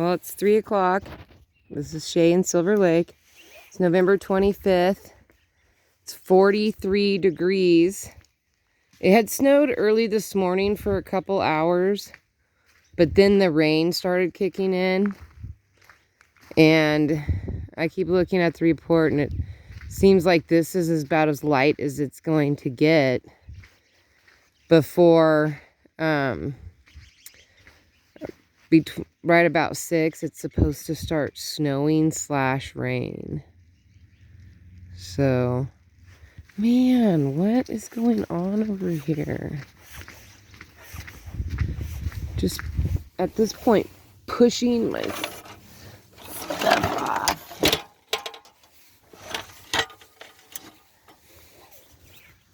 Well, it's 3 o'clock. This is Shay in Silver Lake. It's November 25th. It's 43 degrees. It had snowed early this morning for a couple hours, but then the rain started kicking in. And I keep looking at the report, and it seems like this is about as light as it's going to get before right about 6, it's supposed to start snowing / rain. So, man, what is going on over here? Just at this point, pushing my stuff off.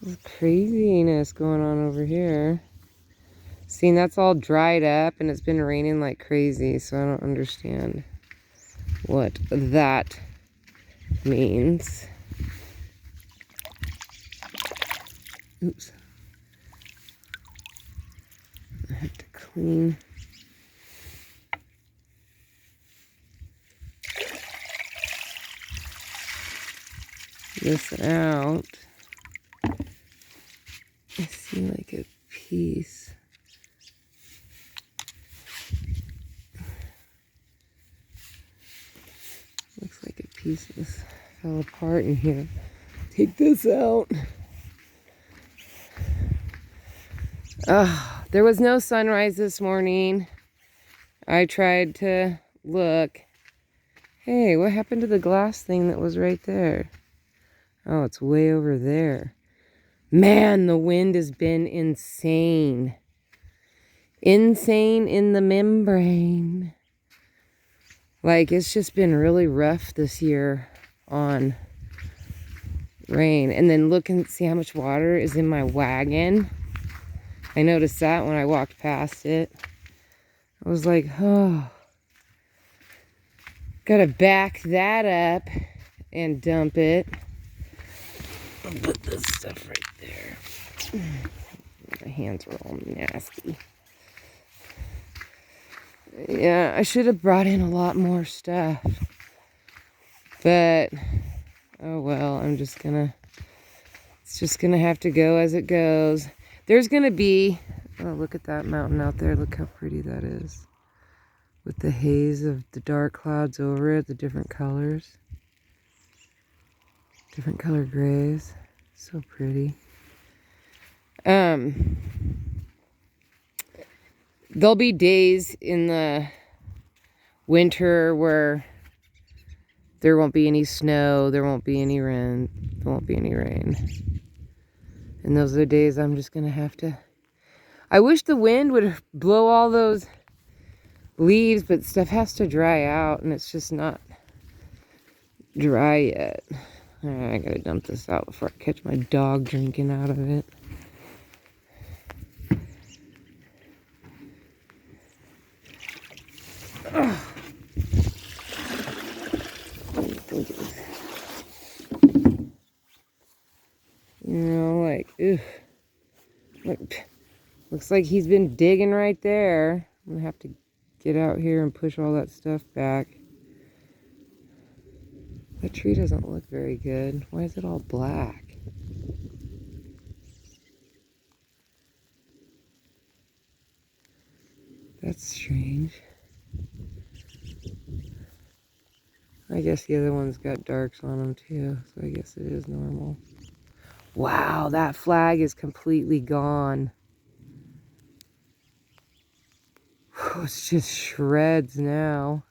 There's craziness going on over here. See, that's all dried up and it's been raining like crazy, so I don't understand what that means. Oops. I have to clean this out. I see like a piece. Looks like a piece of this fell apart in here. Take this out. There was no sunrise this morning. I tried to look. Hey, what happened to the glass thing that was right there? Oh, it's way over there. Man, the wind has been insane. Insane in the membrane. Like, it's just been really rough this year on rain. And then look and see how much water is in my wagon. I noticed that when I walked past it. I was like, oh. Gotta back that up and dump it. I'll put this stuff right there. My hands were all nasty. Yeah, I should have brought in a lot more stuff. But, oh well, it's just gonna have to go as it goes. There's gonna be, oh, look at that mountain out there. Look how pretty that is. With the haze of the dark clouds over it, the different colors. Different color grays. So pretty. There'll be days in the winter where there won't be any snow, there won't be any rain, there won't be any rain. And those are the days I'm just gonna have to... I wish the wind would blow all those leaves, but stuff has to dry out, and it's just not dry yet. I gotta dump this out before I catch my dog drinking out of it. You know, like, ugh. Look, looks like he's been digging right there. I'm gonna have to get out here and push all that stuff back. That tree doesn't look very good. Why is it all black? That's strange. I guess the other one's got darks on them too, so I guess it is normal. Wow, that flag is completely gone. It's just shreds now.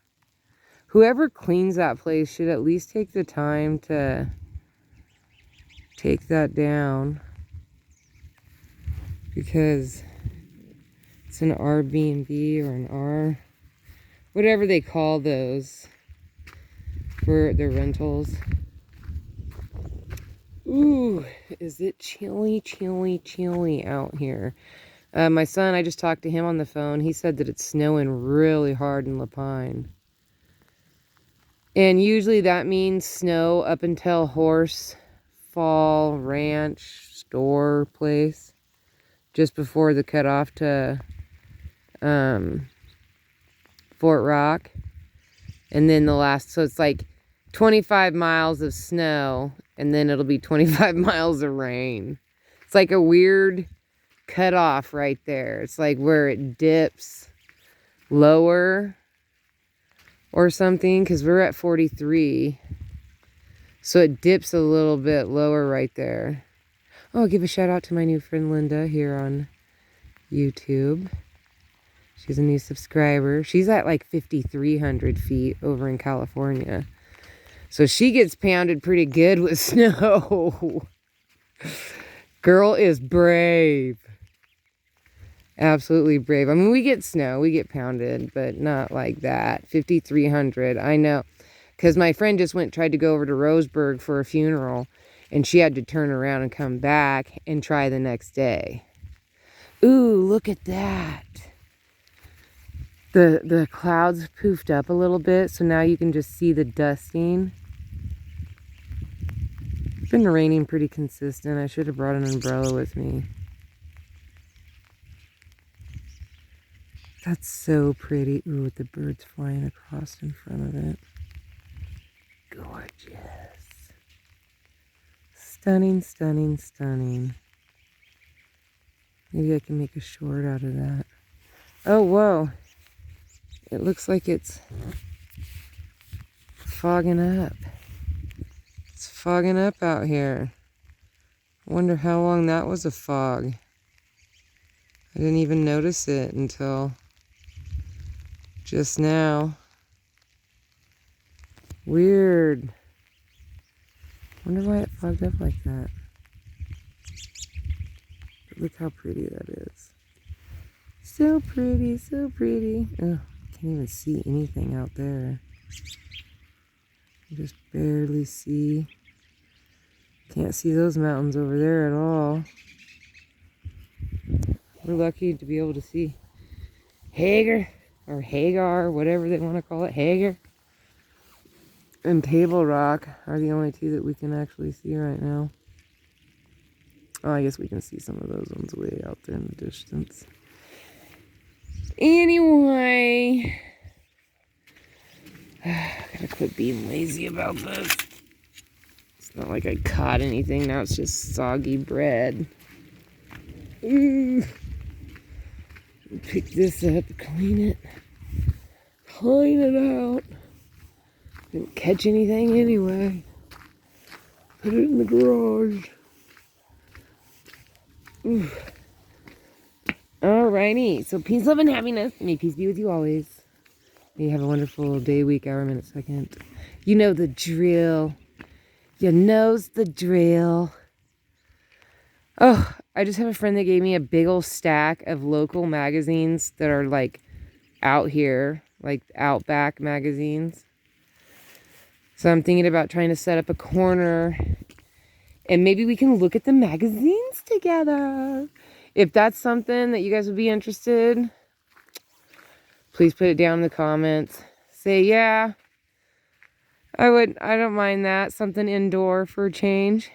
Whoever cleans that place should at least take the time to take that down, because it's an Airbnb or an R, whatever they call those for their rentals. Ooh, is it chilly, chilly, chilly out here. My son, I just talked to him on the phone. He said that it's snowing really hard in La Pine. And usually that means snow up until Horse Fall Ranch store place, just before the cutoff to Fort Rock. And then so it's like 25 miles of snow, and then it'll be 25 miles of rain. It's like a weird cutoff right there. It's like where it dips lower or something, because we're at 43. So it dips a little bit lower right there. Oh, I'll give a shout out to my new friend Linda here on YouTube. She's a new subscriber. She's at like 5,300 feet over in California. So she gets pounded pretty good with snow. Girl is brave. Absolutely brave. I mean, we get snow, we get pounded, but not like that. 5,300. I know. Because my friend just tried to go over to Roseburg for a funeral, and she had to turn around and come back and try the next day. Ooh, look at that. The clouds poofed up a little bit, so now you can just see the dusting. It's been raining pretty consistent. I should have brought an umbrella with me. That's so pretty. Ooh, with the birds flying across in front of it. Gorgeous. Stunning, stunning, stunning. Maybe I can make a short out of that. Oh, whoa. It looks like it's fogging up. It's fogging up out here. I wonder how long that was a fog. I didn't even notice it until just now. Weird. Wonder why it fogged up like that. But look how pretty that is. So pretty, so pretty. Oh, can't even see anything out there. You just barely see. Can't see those mountains over there at all. We're lucky to be able to see Hagar, or Hagar, whatever they want to call it. Hagar and Table Rock are the only two that we can actually see right now. Oh, I guess we can see some of those ones way out there in the distance. Anyway, I gotta quit being lazy about this. It's not like I caught anything. Now it's just soggy bread. Pick this up, clean it out. Didn't catch anything anyway. Put it in the garage. Alrighty, so peace, love, and happiness. May peace be with you always. May you have a wonderful day, week, hour, minute, second. You know the drill. You knows the drill. Oh, I just have a friend that gave me a big old stack of local magazines that are like out here, like Outback magazines. So I'm thinking about trying to set up a corner and maybe we can look at the magazines together. If that's something that you guys would be interested, please put it down in the comments. Say, yeah, I don't mind that. Something indoor for a change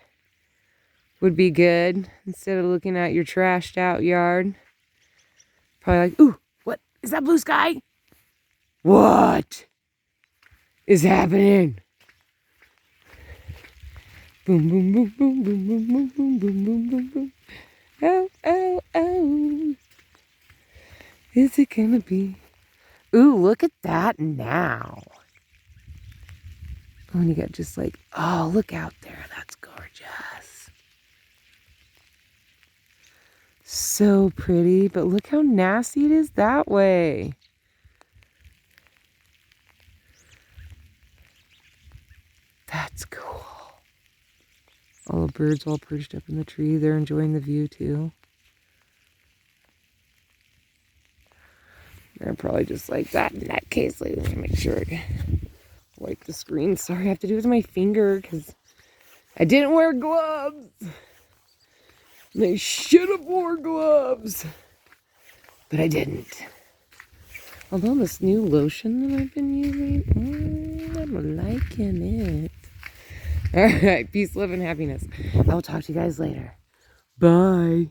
would be good instead of looking at your trashed out yard. Probably like, ooh, what is that blue sky? What is happening? Boom, boom, boom, boom, boom, boom, boom, boom, boom, boom, boom, boom. Oh, oh, oh. Is it gonna be? Ooh, look at that now. Oh, and you got just like, oh, look out there. That's gorgeous. So pretty, but look how nasty it is that way. That's cool. All the birds all perched up in the tree. They're enjoying the view too. They're probably just like that in that case. Let me make sure I wipe the screen. Sorry, I have to do it with my finger because I didn't wear gloves. They should have wore gloves, but I didn't. Although this new lotion that I've been using, I'm liking it. All right, peace, love, and happiness. I will talk to you guys later. Bye.